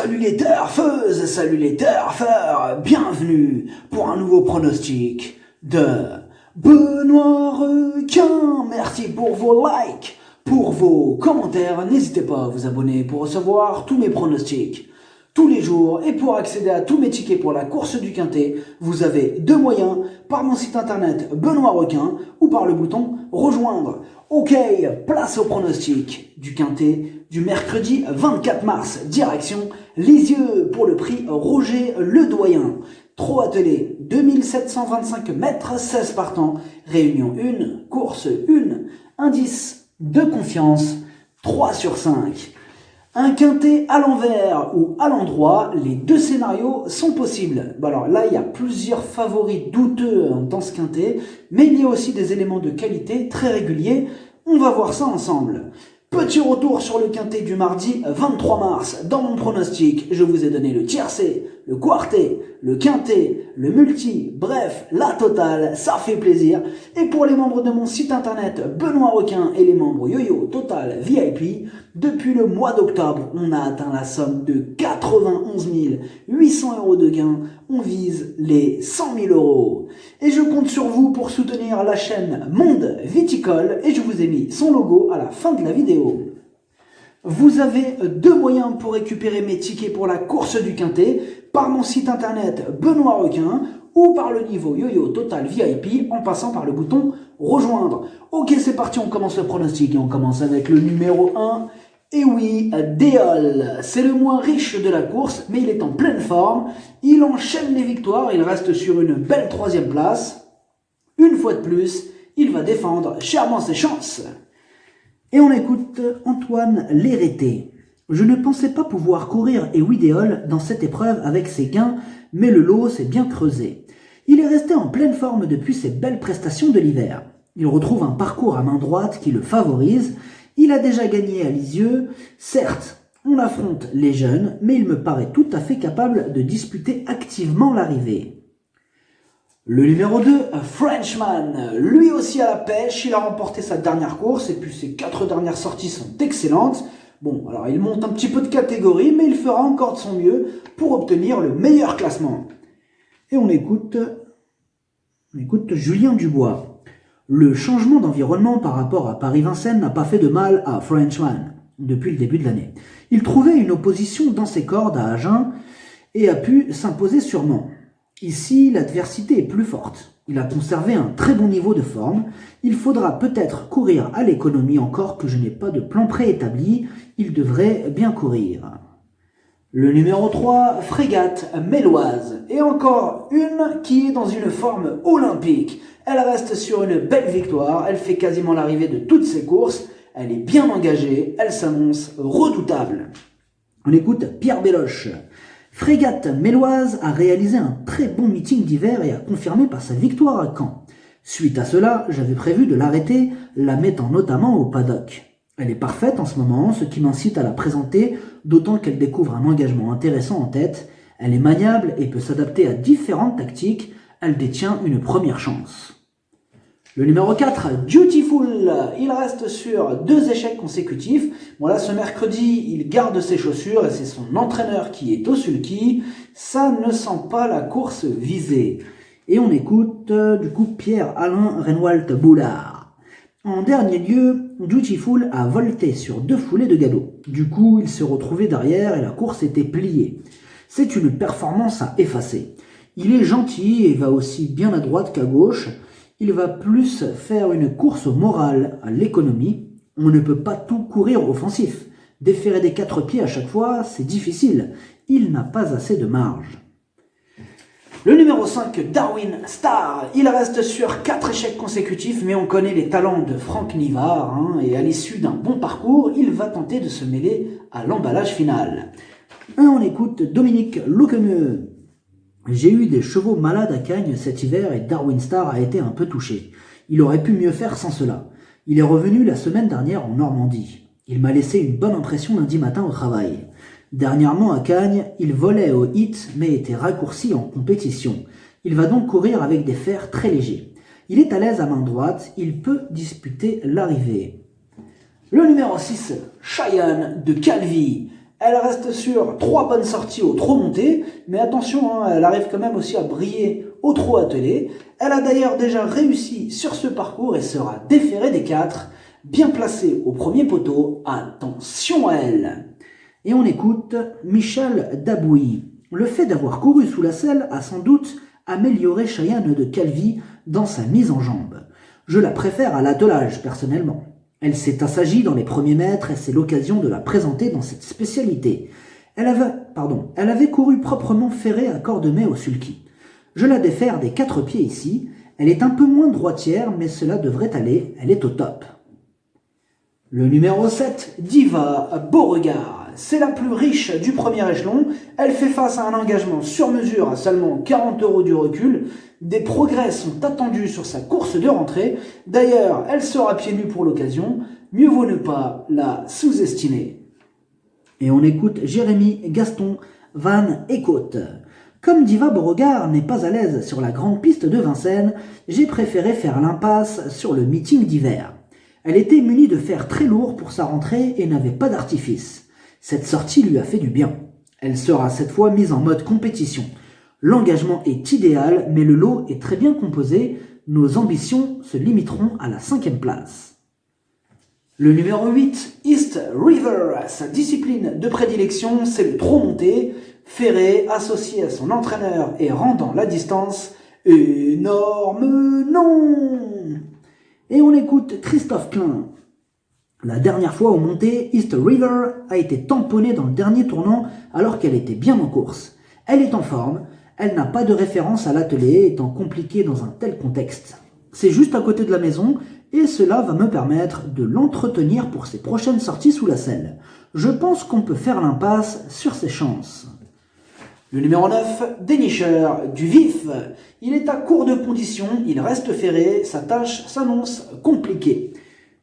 Salut les turfeuses, salut les turfeurs, bienvenue pour un nouveau pronostic de Benoît Requin. Merci pour vos likes, pour vos commentaires, n'hésitez pas à vous abonner pour recevoir tous mes pronostics tous les jours et pour accéder à tous mes tickets pour la course du Quintet, vous avez deux moyens, par mon site internet Benoît Requin ou par le bouton rejoindre. Ok, place au pronostic du Quintet du mercredi 24 mars, direction Lisieux pour le prix Roger Ledoyen. Trot attelé, 2725 mètres, 16 partants, réunion 1, course 1, indice de confiance 3 sur 5. Un Quintet à l'envers ou à l'endroit, les deux scénarios sont possibles. Bon alors là, il y a plusieurs favoris douteux dans ce Quintet, mais il y a aussi des éléments de qualité très réguliers. On va voir ça ensemble. Petit retour sur le Quintet du mardi 23 mars. Dans mon pronostic, je vous ai donné le tiercé, le quartet, le Quintet, le multi, bref, la totale, ça fait plaisir. Et pour les membres de mon site internet Benoît Requin et les membres Yo-Yo Total VIP, depuis le mois d'octobre, on a atteint la somme de 91 800 € de gains. On vise les 100 000 €. Et je compte sur vous pour soutenir la chaîne Monde Viticole et je vous ai mis son logo à la fin de la vidéo. Vous avez deux moyens pour récupérer mes tickets pour la course du Quintet, par mon site internet Benoît Requin ou par le niveau Yo-Yo Total VIP en passant par le bouton rejoindre. Ok, c'est parti, on commence le pronostic et on commence avec le numéro 1. Et oui, Déol, c'est le moins riche de la course, mais il est en pleine forme. Il enchaîne les victoires, il reste sur une belle 3e place. Une fois de plus, il va défendre chèrement ses chances. Et on écoute Antoine Lérété. Je ne pensais pas pouvoir courir et oui Déol dans cette épreuve avec ses gains, mais le lot s'est bien creusé. Il est resté en pleine forme depuis ses belles prestations de l'hiver. Il retrouve un parcours à main droite qui le favorise. Il a déjà gagné à Lisieux. Certes, on affronte les jeunes, mais il me paraît tout à fait capable de disputer activement l'arrivée. Le numéro 2, Frenchman, lui aussi à la pêche, il a remporté sa dernière course et puis ses 4 dernières sorties sont excellentes. Bon, alors il monte un petit peu de catégorie, mais il fera encore de son mieux pour obtenir le meilleur classement. Et on écoute Julien Dubois. Le changement d'environnement par rapport à Paris-Vincennes n'a pas fait de mal à Frenchman depuis le début de l'année. Il trouvait une opposition dans ses cordes à Agen et a pu s'imposer sûrement. Ici, l'adversité est plus forte. Il a conservé un très bon niveau de forme. Il faudra peut-être courir à l'économie encore que je n'ai pas de plan préétabli. Il devrait bien courir. Le numéro 3, Frégate Méloise. Et encore une qui est dans une forme olympique. Elle reste sur une belle victoire. Elle fait quasiment l'arrivée de toutes ses courses. Elle est bien engagée. Elle s'annonce redoutable. On écoute Pierre Belloche. Frégate Méloise a réalisé un très bon meeting d'hiver et a confirmé par sa victoire à Caen. Suite à cela, j'avais prévu de l'arrêter, la mettant notamment au paddock. Elle est parfaite en ce moment, ce qui m'incite à la présenter, d'autant qu'elle découvre un engagement intéressant en tête. Elle est maniable et peut s'adapter à différentes tactiques. Elle détient une première chance. Le numéro 4, Dutiful, il reste sur 2 échecs consécutifs. Bon là, ce mercredi, il garde ses chaussures et c'est son entraîneur qui est au sulky. Ça ne sent pas la course visée. Et on écoute du coup Pierre-Alain Renwalt-Boulard. En dernier lieu, Dutiful a volté sur 2 foulées de galop. Du coup, il s'est retrouvé derrière et la course était pliée. C'est une performance à effacer. Il est gentil et va aussi bien à droite qu'à gauche. Il va plus faire une course au moral, à l'économie. On ne peut pas tout courir offensif. Déférer des 4 pieds à chaque fois, c'est difficile. Il n'a pas assez de marge. Le numéro 5, Darwin Star. Il reste sur 4 échecs consécutifs, mais on connaît les talents de Franck Nivard. Et à l'issue d'un bon parcours, il va tenter de se mêler à l'emballage final. On écoute Dominique Loquemeux. J'ai eu des chevaux malades à Cagnes cet hiver et Darwin Star a été un peu touché. Il aurait pu mieux faire sans cela. Il est revenu la semaine dernière en Normandie. Il m'a laissé une bonne impression lundi matin au travail. Dernièrement à Cagnes, il volait au hit mais était raccourci en compétition. Il va donc courir avec des fers très légers. Il est à l'aise à main droite, il peut disputer l'arrivée. Le numéro 6, Cheyenne de Calvi. Elle reste sur 3 bonnes sorties au trot monté, mais attention, elle arrive quand même aussi à briller au trot attelé. Elle a d'ailleurs déjà réussi sur ce parcours et sera déférée des 4, bien placée au premier poteau. Attention à elle. Et on écoute Michel Dabouy. Le fait d'avoir couru sous la selle a sans doute amélioré Cheyenne de Calvi dans sa mise en jambes. Je la préfère à l'attelage, personnellement. Elle s'est assagie dans les premiers mètres et c'est l'occasion de la présenter dans cette spécialité. Elle avait couru proprement ferrée à Cordemais au sulky. Je la défère des 4 pieds ici. Elle est un peu moins droitière, mais cela devrait aller. Elle est au top. Le numéro 7, Diva Beauregard. C'est la plus riche du premier échelon. Elle fait face à un engagement sur mesure à seulement 40 € du recul. Des progrès sont attendus sur sa course de rentrée. D'ailleurs, elle sera pieds nus pour l'occasion. Mieux vaut ne pas la sous-estimer. Et on écoute Jérémy Gaston Van Eekhout. Comme Diva Beauregard n'est pas à l'aise sur la grande piste de Vincennes, j'ai préféré faire l'impasse sur le meeting d'hiver. Elle était munie de fer très lourd pour sa rentrée et n'avait pas d'artifice. Cette sortie lui a fait du bien. Elle sera cette fois mise en mode compétition. L'engagement est idéal, mais le lot est très bien composé. Nos ambitions se limiteront à la 5e place. Le numéro 8, East River. Sa discipline de prédilection, c'est le trot monté. Ferré, associé à son entraîneur et rendant la distance. Énorme non. Et on écoute Christophe Klein. La dernière fois au monté, East River a été tamponnée dans le dernier tournant alors qu'elle était bien en course. Elle est en forme, elle n'a pas de référence à l'attelé étant compliquée dans un tel contexte. C'est juste à côté de la maison et cela va me permettre de l'entretenir pour ses prochaines sorties sous la selle. Je pense qu'on peut faire l'impasse sur ses chances. Le numéro 9, dénicheur du vif. Il est à court de conditions, il reste ferré, sa tâche s'annonce compliquée.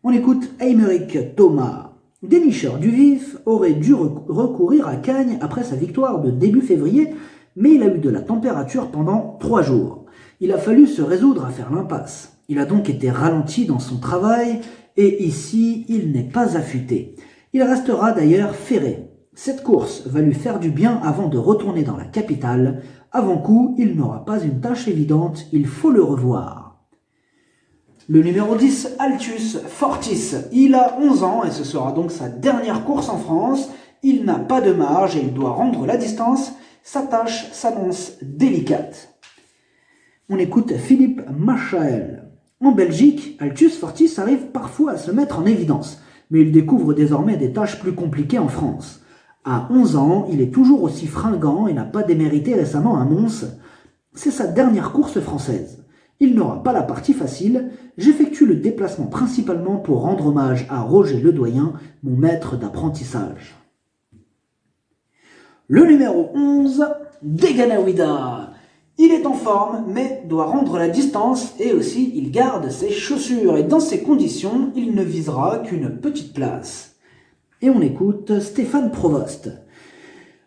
On écoute Aymeric Thomas. Dénicheur du vif aurait dû recourir à Cagnes après sa victoire de début février, mais il a eu de la température pendant 3 jours. Il a fallu se résoudre à faire l'impasse. Il a donc été ralenti dans son travail et ici, il n'est pas affûté. Il restera d'ailleurs ferré. Cette course va lui faire du bien avant de retourner dans la capitale. Avant coup, il n'aura pas une tâche évidente, il faut le revoir. Le numéro 10, Altus Fortis. Il a 11 ans et ce sera donc sa dernière course en France. Il n'a pas de marge et il doit rendre la distance. Sa tâche s'annonce délicate. On écoute Philippe Machael. En Belgique, Altus Fortis arrive parfois à se mettre en évidence, mais il découvre désormais des tâches plus compliquées en France. À 11 ans, il est toujours aussi fringant et n'a pas démérité récemment à Mons. C'est sa dernière course française. Il n'aura pas la partie facile. J'effectue le déplacement principalement pour rendre hommage à Roger Ledoyen, mon maître d'apprentissage. Le numéro 11, Deganawida. Il est en forme, mais doit rendre la distance et aussi il garde ses chaussures. Et dans ces conditions, il ne visera qu'une petite place. Et on écoute Stéphane Provost.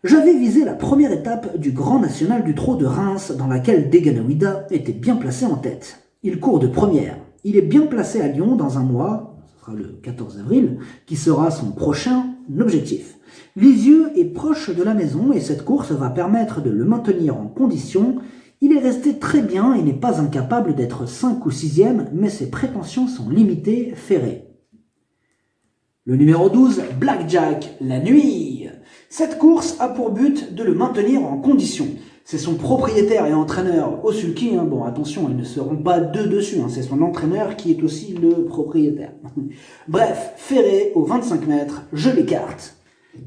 J'avais visé la première étape du Grand National du Trot de Reims dans laquelle Deganawida était bien placé en tête. Il court de première. Il est bien placé à Lyon dans un mois, ce sera le 14 avril, qui sera son prochain objectif. Lisieux est proche de la maison et cette course va permettre de le maintenir en condition. Il est resté très bien et n'est pas incapable d'être 5 ou 6e, mais ses prétentions sont limitées, ferrées. Le numéro 12, Blackjack, la nuit. Cette course a pour but de le maintenir en condition. C'est son propriétaire et entraîneur au sulky. Bon, attention, ils ne seront pas deux dessus. C'est son entraîneur qui est aussi le propriétaire. Bref, ferré aux 25 mètres, je l'écarte.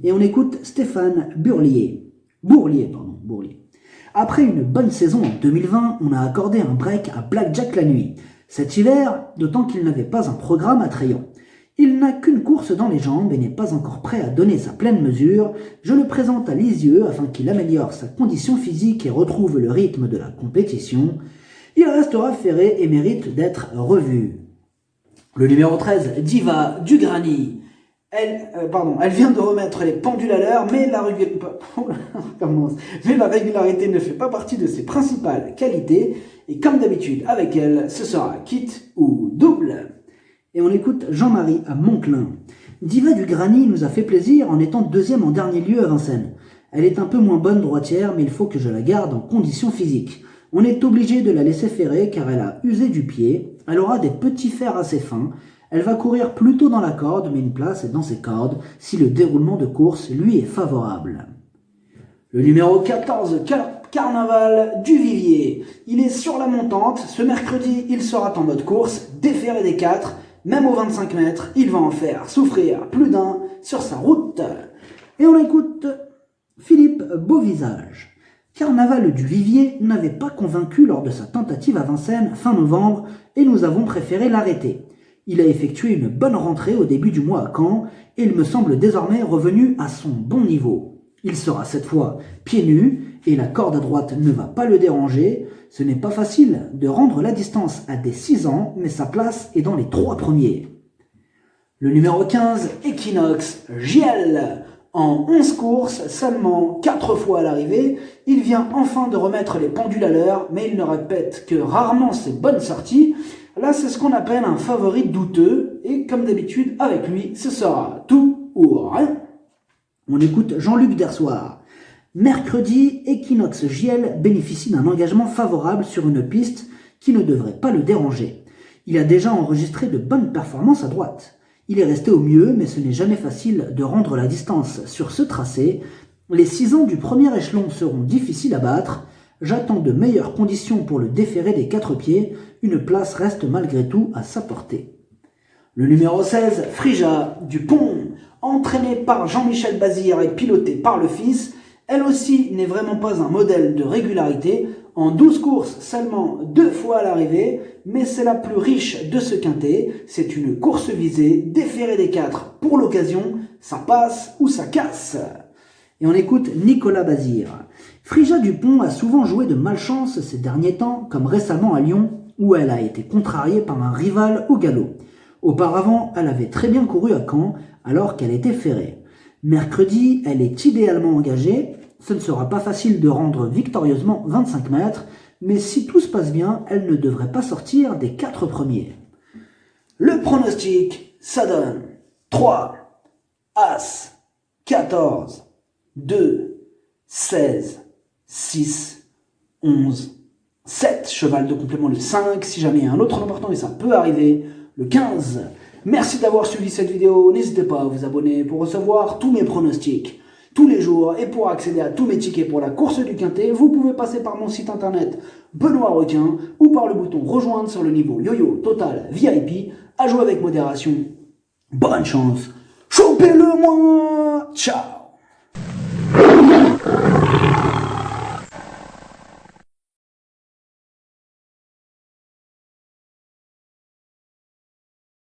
Et on écoute Stéphane Bourlier. Après une bonne saison en 2020, on a accordé un break à Blackjack la nuit. Cet hiver, d'autant qu'il n'avait pas un programme attrayant. Il n'a qu'une course dans les jambes et n'est pas encore prêt à donner sa pleine mesure. Je le présente à Lisieux afin qu'il améliore sa condition physique et retrouve le rythme de la compétition. Il restera ferré et mérite d'être revu. Le numéro 13, Diva Dugrani. Elle vient de remettre les pendules à l'heure, mais la régularité ne fait pas partie de ses principales qualités. Et comme d'habitude avec elle, ce sera quitte ou double. Et on écoute Jean-Marie à Monclin. Diva du Granny nous a fait plaisir en étant deuxième en dernier lieu à Vincennes. Elle est un peu moins bonne droitière, mais il faut que je la garde en condition physique. On est obligé de la laisser ferrer car elle a usé du pied, elle aura des petits fers assez fins, elle va courir plutôt dans la corde, mais une place est dans ses cordes si le déroulement de course lui est favorable. Le numéro 14, Carnaval du Vivier. Il est sur la montante, ce mercredi il sera en mode course, déféré des 4, même aux 25 mètres, il va en faire souffrir plus d'un sur sa route. Et on écoute Philippe Beauvisage. Carnaval du Vivier n'avait pas convaincu lors de sa tentative à Vincennes fin novembre et nous avons préféré l'arrêter. Il a effectué une bonne rentrée au début du mois à Caen et il me semble désormais revenu à son bon niveau. Il sera cette fois pieds nus et la corde à droite ne va pas le déranger. Ce n'est pas facile de rendre la distance à des 6 ans, mais sa place est dans les 3 premiers. Le numéro 15, Equinox JL. En 11 courses, seulement 4 fois à l'arrivée, il vient enfin de remettre les pendules à l'heure, mais il ne répète que rarement ses bonnes sorties. Là, c'est ce qu'on appelle un favori douteux, et comme d'habitude, avec lui, ce sera tout ou rien. On écoute Jean-Luc Dersoir. Mercredi, Equinox JL bénéficie d'un engagement favorable sur une piste qui ne devrait pas le déranger. Il a déjà enregistré de bonnes performances à droite. Il est resté au mieux, mais ce n'est jamais facile de rendre la distance sur ce tracé. Les 6 ans du premier échelon seront difficiles à battre. J'attends de meilleures conditions pour le déférer des 4 pieds. Une place reste malgré tout à sa portée. Le numéro 16, Frija du Pont. Entraînée par Jean-Michel Bazir et pilotée par le fils, elle aussi n'est vraiment pas un modèle de régularité. En 12 courses, seulement 2 fois à l'arrivée, mais c'est la plus riche de ce quintet. C'est une course visée, déférée des 4 pour l'occasion, ça passe ou ça casse. Et on écoute Nicolas Bazir. Frija Dupont a souvent joué de malchance ces derniers temps, comme récemment à Lyon, où elle a été contrariée par un rival au galop. Auparavant, elle avait très bien couru à Caen, alors qu'elle était ferrée. Mercredi, elle est idéalement engagée. Ce ne sera pas facile de rendre victorieusement 25 mètres, mais si tout se passe bien, elle ne devrait pas sortir des 4 premiers. Le pronostic, ça donne 3, As, 14, 2, 16, 6, 11, 7. Cheval de complément le 5, si jamais il y a un autre nombre important, et ça peut arriver, le 15. Merci d'avoir suivi cette vidéo, n'hésitez pas à vous abonner pour recevoir tous mes pronostics tous les jours, et pour accéder à tous mes tickets pour la course du Quintet, vous pouvez passer par mon site internet Benoît Requin ou par le bouton rejoindre sur le niveau Yo-Yo Total VIP. À jouer avec modération. Bonne chance, chopez-le moi, ciao.